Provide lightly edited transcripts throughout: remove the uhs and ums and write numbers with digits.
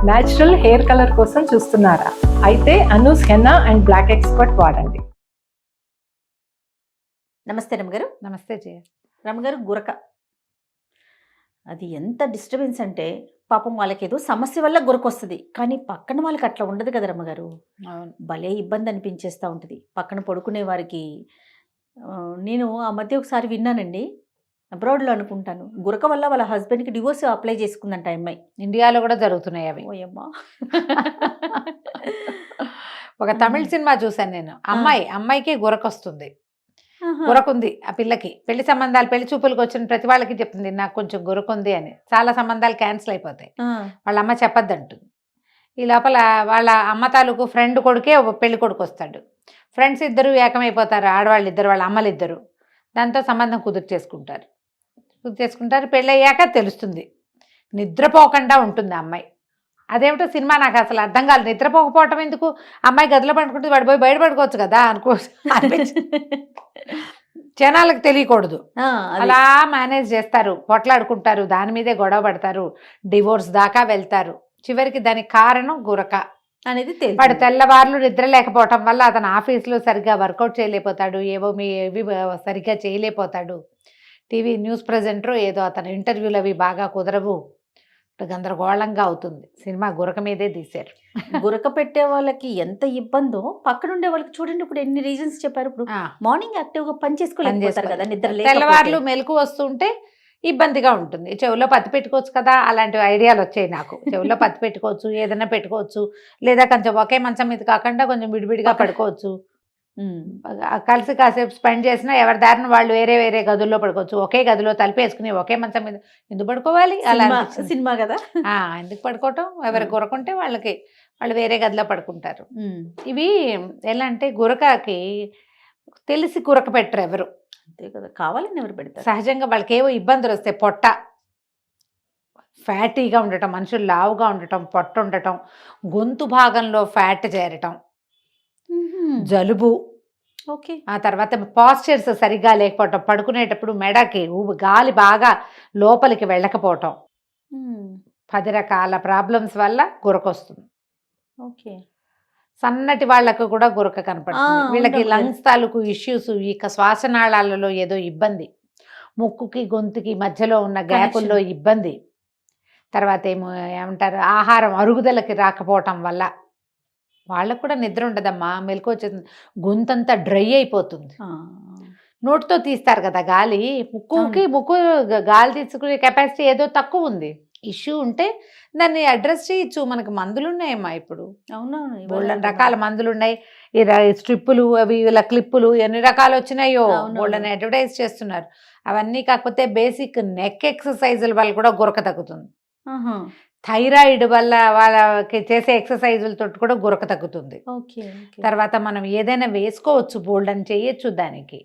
Natural hair colour కోసం చూస్తున్నారా? అయితే Anoos henna and black expert వాడండి. నమస్తే రమగారు. నమస్తే జయ. రమగారు, గురక అది ఎంత డిస్టర్బెన్స్ అంటే పాపం వాళ్ళకేదో సమస్య వల్ల గురక వస్తుంది, కానీ పక్కన వాళ్ళకి అట్లా ఉండదు కదా రమ్మగారు. భలే ఇబ్బంది అనిపించేస్తూ ఉంటుంది పక్కన పడుకునే వారికి. నేను ఆ మధ్య ఒకసారి విన్నానండి, అబ్రాడ్లో అనుకుంటాను, గురక వల్ల వాళ్ళ హస్బెండ్కి డివోర్స్ అప్లై చేసుకుందంట అమ్మాయి. ఇండియాలో కూడా జరుగుతున్నాయి అవి. ఓయమ్మా. ఒక తమిళ సినిమా చూసాను నేను. అమ్మాయికి గురకొస్తుంది, గురకుంది ఆ పిల్లకి. పెళ్లి సంబంధాలు, పెళ్లి చూపులకు వచ్చిన ప్రతి వాళ్ళకి చెప్తుంది నాకు కొంచెం గురకుంది అని. చాలా సంబంధాలు క్యాన్సిల్ అయిపోతాయి. వాళ్ళ అమ్మ చెప్పొద్దంటుంది. ఈ లోపల వాళ్ళ అమ్మ తాలూకు ఫ్రెండ్ కొడుకే పెళ్లి కొడుకు వస్తాడు. ఫ్రెండ్స్ ఇద్దరు ఏకమైపోతారు, ఆడవాళ్ళు ఇద్దరు, వాళ్ళ అమ్మలు ఇద్దరు. దాంతో సంబంధం కుదుర్చేసుకుంటారు. పెళ్ళి అయ్యాక తెలుస్తుంది, నిద్రపోకుండా ఉంటుంది ఆ అమ్మాయి. అదేమిటో సినిమా నాకు అసలు అర్థం కాలేదు. నిద్రపోకపోవటం ఎందుకు? అమ్మాయి గదిలో పడుకుంటుంది, వాడు పోయి బయట పడుకోవచ్చు కదా జనాలకు తెలియకూడదు. అలా మేనేజ్ చేస్తారు, పొట్లాడుకుంటారు, దాని మీదే గొడవ పడతారు, డివోర్స్ దాకా వెళ్తారు. చివరికి దానికి కారణం గురక అనేది వాడు తెల్లవార్లు నిద్ర లేకపోవటం వల్ల అతను ఆఫీస్లో సరిగ్గా వర్కౌట్ చేయలేకపోతాడు, ఏవి సరిగ్గా చేయలేకపోతాడు. టీవీ న్యూస్ ప్రజెంటర్ ఏదో అతను ఇంటర్వ్యూలు అవి బాగా కుదరవు, గందరగోళంగా అవుతుంది. సినిమా గురక మీదే తీశారు. గురక పెట్టే వాళ్ళకి ఎంత ఇబ్బందో పక్కన ఉండే వాళ్ళకి చూడండి. ఇప్పుడు ఎన్ని రీజన్స్ చెప్పారు. ఇప్పుడు మార్నింగ్ యాక్టివ్గా పని చేసుకోలేకపోతారు కదా, నిద్ర తెల్లవార్లు మెలకు వస్తుంటే ఇబ్బందిగా ఉంటుంది. చెవులో పత్తి పెట్టుకోవచ్చు కదా, అలాంటి ఐడియాలు వచ్చాయి నాకు. చెవులో పత్తి పెట్టుకోవచ్చు, ఏదైనా పెట్టుకోవచ్చు, లేదా కొంచెం ఒకే మంచం మీద కాకుండా కొంచెం విడివిడిగా పడుకోవచ్చు. కలిసి కాసేపు స్పెండ్ చేసినా ఎవరి దారిని వాళ్ళు వేరే వేరే గదుల్లో పడుకోవచ్చు. ఒకే గదిలో తలిపేసుకుని ఒకే మంచం మీద ఎందుకు పడుకోవాలి? అలా సినిమా కదా, ఎందుకు పడుకోవటం? ఎవరికి గురకుంటే వాళ్ళు వేరే గదిలో పడుకుంటారు. ఇవి ఎలా అంటే గురకకి తెలిసి గురక పెట్టరు ఎవరు. అంతే కదా, కావాలని ఎవరు పెడతారు? సహజంగా వాళ్ళకి ఏవో ఇబ్బందులు వస్తాయి. పొట్ట ఫ్యాటీగా ఉండటం, మనుషులు లావుగా ఉండటం, పొట్ట ఉండటం, గొంతు భాగంలో ఫ్యాట్ చేరటం, జలుబు, ఓకే, ఆ తర్వాత పాస్చర్స్ సరిగ్గా లేకపోవటం, పడుకునేటప్పుడు మెడకి గాలి బాగా లోపలికి వెళ్ళకపోవటం, 10 రకాల ప్రాబ్లమ్స్ వల్ల గురక వస్తుంది. ఓకే, సన్నటి వాళ్లకు కూడా గురక కనపడుతుంది. వీళ్ళకి లంగ్స్ తాలూకు ఇష్యూస్, ఇక శ్వాసనాళాలలో ఏదో ఇబ్బంది, ముక్కుకి గొంతుకి మధ్యలో ఉన్న గ్యాపుల్లో ఇబ్బంది, తర్వాత ఏమంటారు ఆహారం అరుగుదలకి రాకపోవటం వల్ల వాళ్ళకు కూడా నిద్ర ఉండదమ్మా, మెలకు వచ్చేస్తుంది, గొంతంతా డ్రై అయిపోతుంది. నోటితో తీస్తారు కదా గాలి, ముక్కు గాలి తీసుకునే కెపాసిటీ ఏదో తక్కువ ఉంది. ఇష్యూ ఉంటే దాన్ని అడ్రస్ చేయొచ్చు. మనకు మందులు ఉన్నాయమ్మా ఇప్పుడు. అవునవును, బోల్డన్ రకాల మందులు ఉన్నాయి. ఈ స్ట్రిప్పులు అవి ఇలా క్లిప్పులు ఎన్ని రకాలు వచ్చినాయో బోల్డన్ అడ్వర్టైజ్ చేస్తున్నారు. అవన్నీ కాకపోతే బేసిక్ నెక్ ఎక్సర్సైజుల వల్ల కూడా గురక తగ్గుతుంది. థైరాయిడ్ వల్ల వాళ్ళకి చేసే ఎక్సర్సైజులతో కూడా గురక తగ్గుతుంది. తర్వాత మనం ఏదైనా వేసుకోవచ్చు, బోల్డన్ చేయొచ్చు దానికి.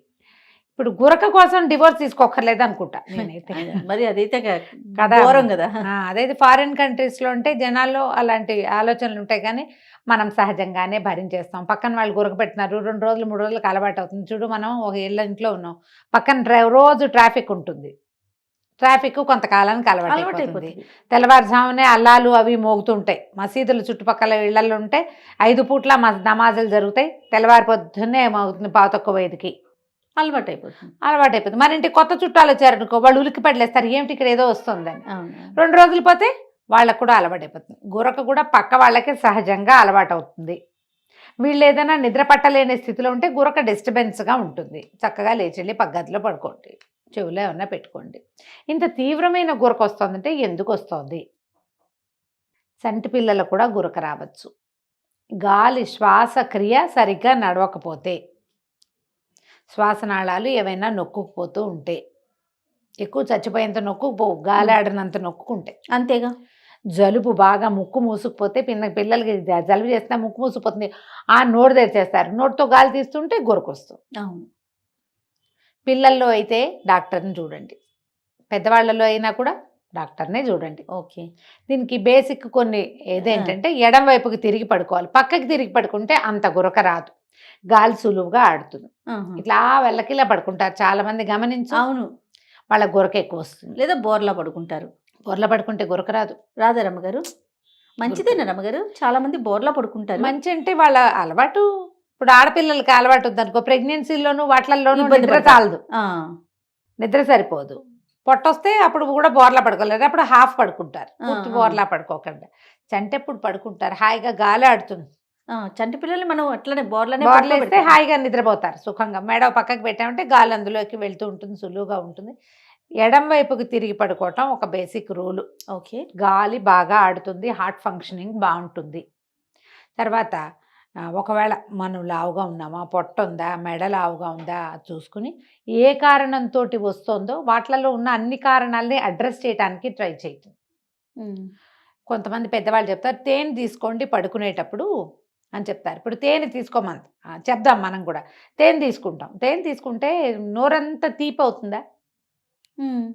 ఇప్పుడు గురక కోసం డివోర్స్ తీసుకోకర్లేదు అనుకుంటా నేనైతే. మరి అదైతే కదా, కదా. అదైతే ఫారిన్ కంట్రీస్లో ఉంటే జనాల్లో అలాంటి ఆలోచనలు ఉంటాయి, కానీ మనం సహజంగానే భరించేస్తాం. పక్కన వాళ్ళు గురక పెట్టినారు, 2 రోజులు 3 రోజులకు అలవాటు అవుతుంది. చూడు, మనం ఒక ఇళ్ళ ఇంట్లో ఉన్నాం, పక్కన రోజు ట్రాఫిక్ ఉంటుంది. ట్రాఫిక్ కొంతకాలానికి అలవాటు అయిపోతుంది. తెల్లవారుజామునే అల్లాలు అవి మోగుతుంటాయి. మసీదులు చుట్టుపక్కల ఇళ్లలో ఉంటే 5 పూట్ల నమాజులు జరుగుతాయి. తెల్లవారి పొద్దున్నే ఏమవుతుంది, 5:15కి అలవాటు అయిపోతుంది. మన ఇంటికి కొత్త చుట్టాలు వచ్చారనుకో, వాళ్ళు ఉలికి పడలేస్తారు, ఏమిటి ఇక్కడ ఏదో వస్తుందని. 2 రోజులు పోతే వాళ్ళకు కూడా అలవాటు అయిపోతుంది. గురక కూడా పక్క వాళ్ళకి సహజంగా అలవాటు అవుతుంది. వీళ్ళు ఏదైనా నిద్ర పట్టలేని స్థితిలో ఉంటే గురక డిస్టర్బెన్స్గా ఉంటుంది. చక్కగా లేచెళ్ళి పగ్గదిలో పడుకోండి, చెవులో ఏమన్నా పెట్టుకోండి. ఇంత తీవ్రమైన గురక వస్తుందంటే ఎందుకు వస్తుంది? చంటి పిల్లలకు కూడా గురక రావచ్చు. గాలి శ్వాసక్రియ సరిగ్గా నడవకపోతే, శ్వాసనాళాలు ఏవైనా నొక్కుకుపోతూ ఉంటే, ఎక్కువ చచ్చిపోయేంత నొక్కుకుపోవు, గాలి ఆడినంత నొక్కుంటే అంతేగా. జలుబు బాగా ముక్కు మూసుకుపోతే, పిల్లలకి జలుబు చేస్తే ముక్కు మూసుకుపోతుంది, ఆ నోరు తెరిచేస్తారు, నోటితో గాలి తీస్తుంటే గురక వస్తుంది. అవును, పిల్లల్లో అయితే డాక్టర్ని చూడండి, పెద్దవాళ్ళలో అయినా కూడా డాక్టర్నే చూడండి. ఓకే, దీనికి బేసిక్ కొన్ని ఏదేంటంటే ఎడం వైపుకి తిరిగి పడుకోవాలి. పక్కకి తిరిగి పడుకుంటే అంత గురక రాదు, గాలి సులువుగా ఆడుతుంది. ఇట్లా వెళ్ళకిలా పడుకుంటారు చాలా మంది, గమనించు. అవును, వాళ్ళ గురక ఎక్కువ వస్తుంది. లేదా బోర్లా పడుకుంటారు. బోర్లా పడుకుంటే గురక రాదు. రాదా రమ్మగారు? మంచిదేనా రమ్మగారు? చాలా మంది బోర్లా పడుకుంటారు. మంచి అంటే వాళ్ళ అలవాటు. ఇప్పుడు ఆడపిల్లలకి అలవాటు ఉందనుకో, ప్రెగ్నెన్సీలోను వాటిల్లోనూ ఇబ్బంది నిద్ర పడతారు. చాలదు, ఆ, నిద్ర సరిపోదు. పొట్టొస్తే అప్పుడు కూడా బోర్లా పడుకోలేరు, అప్పుడు హాఫ్ పడుకుంటారు, పూర్తి ఆ. బోర్లా పడుకోకుండా. చంటెప్పుడు పడుకుంటారు, హాయిగా గాలి ఆడుతుంది, చంటి పిల్లల్ని మనం అట్లనే బోర్లనే బోర్లేస్తే పడుకోబెడతాం. హాయిగా నిద్రపోతారు సుఖంగా. మెడ పక్కకి పెట్టామంటే గాలి అందులోకి వెళ్తూ ఉంటుంది, సులువుగా ఉంటుంది. ఎడం వైపుకి తిరిగి పడుకోవటం ఒక బేసిక్ రూలు. ఓకే. గాలి బాగా ఆడుతుంది, హార్ట్ ఫంక్షనింగ్ బాగుంటుంది. తర్వాత ఒకవేళ మనం లావుగా ఉన్నామా, పొట్ట ఉందా, మెడ లావుగా ఉందా అది చూసుకుని ఏ కారణంతో వస్తుందో వాటిలలో ఉన్న అన్ని కారణాలని అడ్రస్ చేయడానికి ట్రై చేయండి. ఉమ్. కొంతమంది పెద్దవాళ్ళు చెప్తారు తేనె తీసుకోండి పడుకునేటప్పుడు అని చెప్తారు. ఇప్పుడు తేనె తీసుకోమని చెప్దాం, మనం కూడా తేనె తీసుకుంటాం. తేనె తీసుకుంటే నోరంతా తీపి అవుతుందా? ఉమ్.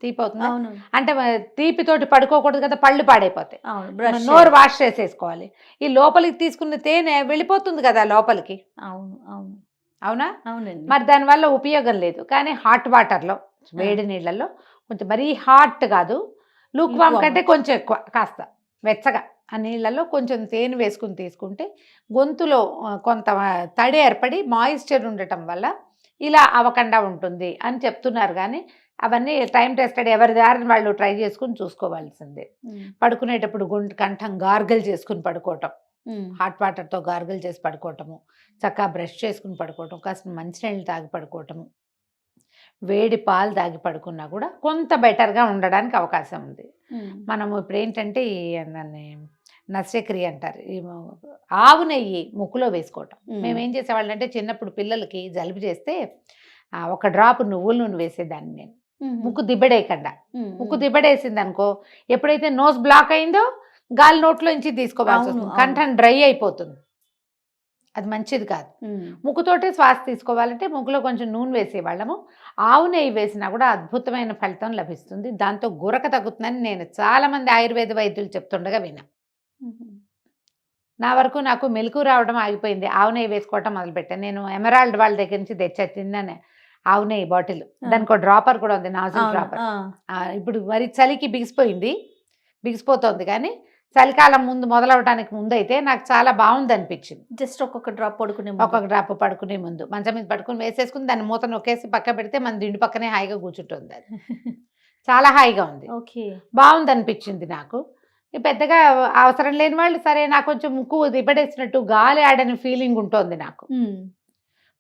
తీపి అవుతుందా? అవును అంటే తీపితోటి పడుకోకూడదు కదా, పళ్ళు పాడైపోతాయి. అవును. బ్రష్ నోరు వాష్ చేసేసుకోవాలి. ఈ లోపలికి తీసుకున్న తేనె వెళ్ళిపోతుంది కదా లోపలికి, అవును అవును అవునా? అవునండి. మరి దానివల్ల ఉపయోగం లేదు. కానీ హాట్ వాటర్లో, వేడి నీళ్ళల్లో కొంచెం మరీ హాట్ కాదు, లూక్వామ్ Lukewarm. కంటే కొంచెం ఎక్కువ, కాస్త వెచ్చగా ఆ నీళ్ళల్లో కొంచెం తేనె వేసుకుని తీసుకుంటే గొంతులో కొంత తడి ఏర్పడి మాయిశ్చర్ ఉండటం వల్ల ఇలా అవ్వకుండా ఉంటుంది అని చెప్తున్నారు. కానీ అవన్నీ టైం టెస్టెడ్, ఎవరి దారిని వాళ్ళు ట్రై చేసుకుని చూసుకోవాల్సిందే. ఉమ్. పడుకునేటప్పుడు కంఠం గార్గల్ చేసుకుని పడుకోవటం, ఉమ్. హాట్ వాటర్తో గార్గల్ చేసి పడుకోవటము, చక్కగా బ్రష్ చేసుకుని పడుకోవటం, కాస్త మంచినీళ్ళు తాగి పడుకోవటము, వేడి పాలు తాగి పడుకున్నా కూడా కొంత బెటర్గా ఉండడానికి అవకాశం ఉంది. ఉమ్. మనము ఇప్పుడు ఏంటంటే దాన్ని నస్యక్రియ అంటారు, ఈ ఆవు నెయ్యి ముక్కులో వేసుకోవటం. మేము ఏం చేసేవాళ్ళం అంటే చిన్నప్పుడు పిల్లలకి జలుబు చేస్తే ఒక డ్రాప్ నువ్వుల నూనె వేసేదాన్ని నేను, ముక్కు దిబ్బడేయకుండా. ముక్కు దిబ్బడేసింది అనుకో, ఎప్పుడైతే నోస్ బ్లాక్ అయిందో గాలి నోట్లోంచి తీసుకోవాల్సి అవును, వస్తుంది, అవును. కంఠం డ్రై అయిపోతుంది, అది మంచిది కాదు. ముక్కుతోటే శ్వాస తీసుకోవాలంటే ముక్కులో కొంచెం నూనె వేసేవాళ్ళము. ఆవు నెయ్యి వేసినా కూడా అద్భుతమైన ఫలితం లభిస్తుంది, దాంతో గురక తగ్గుతుందని నేను చాలామంది ఆయుర్వేద వైద్యులు చెప్తుండగా విన్నా. నా వరకు నాకు మెలకు రావడం ఆగిపోయింది, ఆవు నెయ్యి వేసుకోవటం మొదలుపెట్టాను. నేను ఎమరాల్డ్ వాళ్ళ దగ్గర నుంచి తెచ్చా తిన్నాను ఆవు నెయ్యి బాటిల్, దానికి ఒక డ్రాపర్ కూడా ఉంది, నాజిల్ డ్రాపర్. ఇప్పుడు మరి చలికి బిగిసిపోతుంది, కానీ చలికాలం ముందు మొదలవడానికి ముందు అయితే నాకు చాలా బాగుంది అనిపించింది. జస్ట్ ఒక్కొక్క డ్రాప్ పడుకునే ఒక్కొక్క డ్రాప్ పడుకునే ముందు మంచం మీద పడుకుని వేసేసుకుని దాన్ని మూత నొక్కేసి పక్క పెడితే మన దిండు పక్కనే హాయిగా కూర్చుంటుంది, అది చాలా హాయిగా ఉంది, ఓకే. బాగుంది అనిపించింది నాకు. పెద్దగా అవసరం లేని వాళ్ళు సరే, నాకు కొంచెం ముక్కు దిబ్బడేసినట్టు గాలి ఆడని ఫీలింగ్ ఉంటుంది నాకు,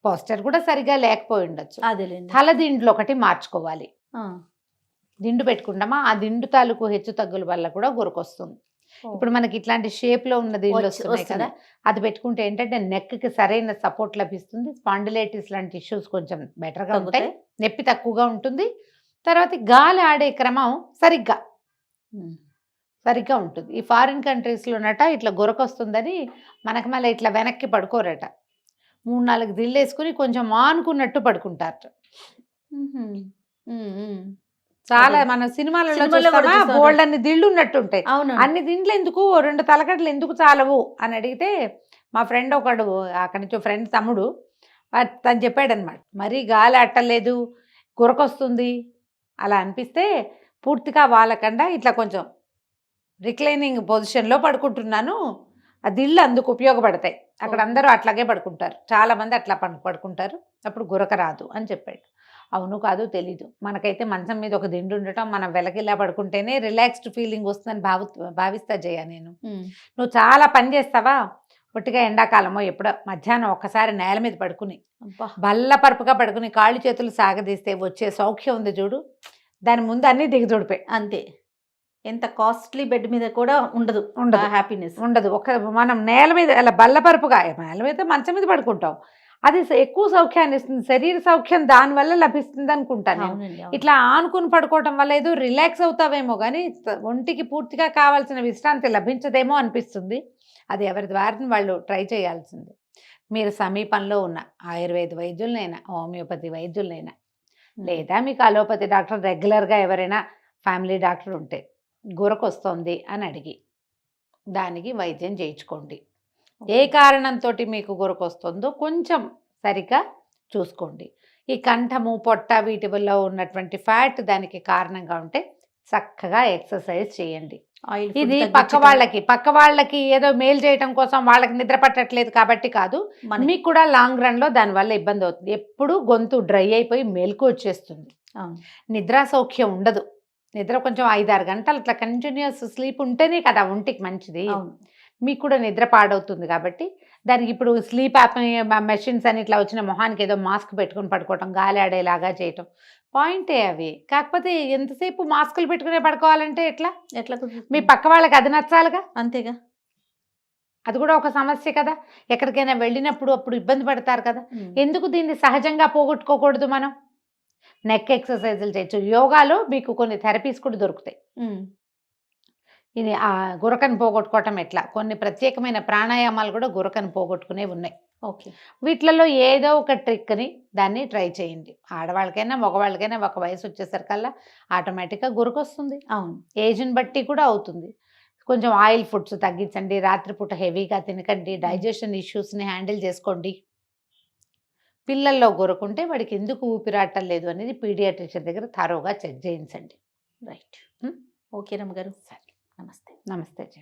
పోస్టర్ కూడా సరిగా లేకపోయి ఉండొచ్చు. అదేలేండి. తల దిండ్లు ఒకటి మార్చుకోవాలి. దిండు పెట్టుకుంటామా, ఆ దిండు తాలూకు హెచ్చు తగ్గుల వల్ల కూడా గురకొస్తుంది. ఇప్పుడు మనకి ఇట్లాంటి షేప్ లో ఉన్న దిండ్లు వస్తున్నాయి కదా, అది పెట్టుకుంటే ఏంటంటే నెక్ కి సరైన సపోర్ట్ లభిస్తుంది, స్పాండిలైటిస్ లాంటి ఇష్యూస్ కొంచెం బెటర్గా ఉంటాయి, నొప్పి తక్కువగా ఉంటుంది. తర్వాత గాలి ఆడే క్రమం సరిగ్గా ఉంటుంది. ఈ ఫారిన్ కంట్రీస్లోనట ఇట్లా గురకొస్తుందని మనకి మళ్ళీ ఇట్లా వెనక్కి పడుకోరట, 3-4 దిళ్ళు వేసుకుని కొంచెం ఆనుకున్నట్టు పడుకుంటారు. చాలా మన సినిమాలలో బోల్డ్ అన్ని దిళ్ళు ఉన్నట్టు ఉంటాయి. అన్ని దిండ్లు ఎందుకు, 2 తలకట్లు ఎందుకు చాలవు అని అడిగితే మా ఫ్రెండ్ ఒకడు, అక్కడి నుంచి ఫ్రెండ్ తమ్ముడు, తను చెప్పాడనమాట, మరీ గాలి అట్టలేదు గురకొస్తుంది అలా అనిపిస్తే పూర్తిగా వాళ్ళకుండా ఇట్లా కొంచెం రిక్లైనింగ్ పొజిషన్లో పడుకుంటున్నాను, ఆ దిళ్ళు అందుకు ఉపయోగపడతాయి. అక్కడ అందరూ అట్లాగే పడుకుంటారు, చాలామంది అట్లా పడుకుంటారు, అప్పుడు గురక రాదు అని చెప్పాడు. అవును కాదు తెలీదు, మనకైతే మంచం మీద ఒక దిండు ఉండటం, మనం వెలకిలా పడుకుంటేనే రిలాక్స్డ్ ఫీలింగ్ వస్తుందని భావిస్తా జయ నేను. నువ్వు చాలా పని చేస్తావా, ఒట్టిగా ఎండాకాలమో ఎప్పుడో మధ్యాహ్నం ఒక్కసారి నేల మీద పడుకుని బల్లపరుపుగా పడుకుని కాళ్ళు చేతులు సాగదీస్తే వచ్చే సౌఖ్యం ఉంది చూడు, దాని ముందు అన్నీ దిగదుడిపోయి. అంతే, ఎంత కాస్ట్లీ బెడ్ మీద కూడా ఉండదు హ్యాపీనెస్ ఉండదు. మనం నేల మీద అలా బల్లపరుపుగా, నేల మీద మంచం మీద పడుకుంటాం, అది ఎక్కువ సౌఖ్యాన్ని ఇస్తుంది, శరీర సౌఖ్యం దానివల్ల లభిస్తుంది అనుకుంటాను నేను. ఇట్లా ఆనుకుని పడుకోవటం వల్ల ఏదో రిలాక్స్ అవుతావేమో కానీ ఒంటికి పూర్తిగా కావాల్సిన విశ్రాంతి లభించదేమో అనిపిస్తుంది. అది ఎవరి ద్వారా వాళ్ళు ట్రై చేయాల్సింది. మీరు సమీపంలో ఉన్న ఆయుర్వేద వైద్యులనైనా, హోమియోపతి వైద్యులనైనా, లేదా మీకు అలోపతి డాక్టర్ రెగ్యులర్గా ఎవరైనా ఫ్యామిలీ డాక్టర్ ఉంటే గురకొస్తుంది అని అడిగి దానికి వైద్యం చేయించుకోండి. ఏ కారణంతో మీకు గురకొస్తుందో కొంచెం సరిగ్గా చూసుకోండి. ఈ కంఠము పొట్ట వీటి వల్ల ఉన్నటువంటి ఫ్యాట్ దానికి కారణంగా ఉంటే చక్కగా ఎక్సర్సైజ్ చేయండి. ఆయిల్ ఇది పక్క వాళ్ళకి ఏదో మేలు చేయటం కోసం వాళ్ళకి నిద్ర పట్టట్లేదు కాబట్టి కాదు, మీకు కూడా లాంగ్ రన్ లో దానివల్ల ఇబ్బంది అవుతుంది. ఎప్పుడు గొంతు డ్రై అయిపోయి మెలకు వచ్చేస్తుంది, నిద్రా సౌఖ్యం ఉండదు. నిద్ర కొంచెం 5-6 గంటలు అట్లా కంటిన్యూస్ స్లీప్ ఉంటేనే కదా ఒంటికి మంచిది. మీకు కూడా నిద్ర పాడవుతుంది కాబట్టి దానికి ఇప్పుడు స్లీప్ మెషిన్స్ అని ఇట్లా వచ్చిన మొహానికి ఏదో మాస్క్ పెట్టుకుని పడుకోవటం, గాలి ఆడేలాగా చేయటం పాయింటే అవి. కాకపోతే ఎంతసేపు మాస్కులు పెట్టుకునే పడుకోవాలంటే ఎట్లా మీ పక్క వాళ్ళకి అది నచ్చాలిగా, అంతేగా. అది కూడా ఒక సమస్య కదా. ఎక్కడికైనా వెళ్ళినప్పుడు అప్పుడు ఇబ్బంది పడతారు కదా. ఎందుకు దీన్ని సహజంగా పోగొట్టుకోకూడదు? మనం నెక్ ఎక్సర్సైజులు చేయొచ్చు. యోగాలో మీకు కొన్ని థెరపీస్ కూడా దొరుకుతాయి. ఇది ఆ గురకను పోగొట్టుకోవటం ఎట్లా, కొన్ని ప్రత్యేకమైన ప్రాణాయామాలు కూడా గురకను పోగొట్టుకునే ఉన్నాయి. వీటిలలో ఏదో ఒక ట్రిక్ని దాన్ని ట్రై చేయండి. ఆడవాళ్ళకైనా మగవాళ్ళకైనా ఒక వయసు వచ్చేసరికల్లా ఆటోమేటిక్గా గురకొస్తుంది. ఏజ్ని బట్టి కూడా అవుతుంది. కొంచెం ఆయిల్ ఫుడ్స్ తగ్గించండి, రాత్రిపూట హెవీగా తినకండి, డైజెషన్ ఇష్యూస్ని హ్యాండిల్ చేసుకోండి. పిల్లల్లో గురకుంటే వాడికి ఎందుకు ఊపిరాటం లేదు అనేది పీడియాట్రిషియన్ దగ్గర థరోగా చెక్ చేయించండి. రైట్. ఓకే రమ్మగారు, సరే, నమస్తే. నమస్తే జీ.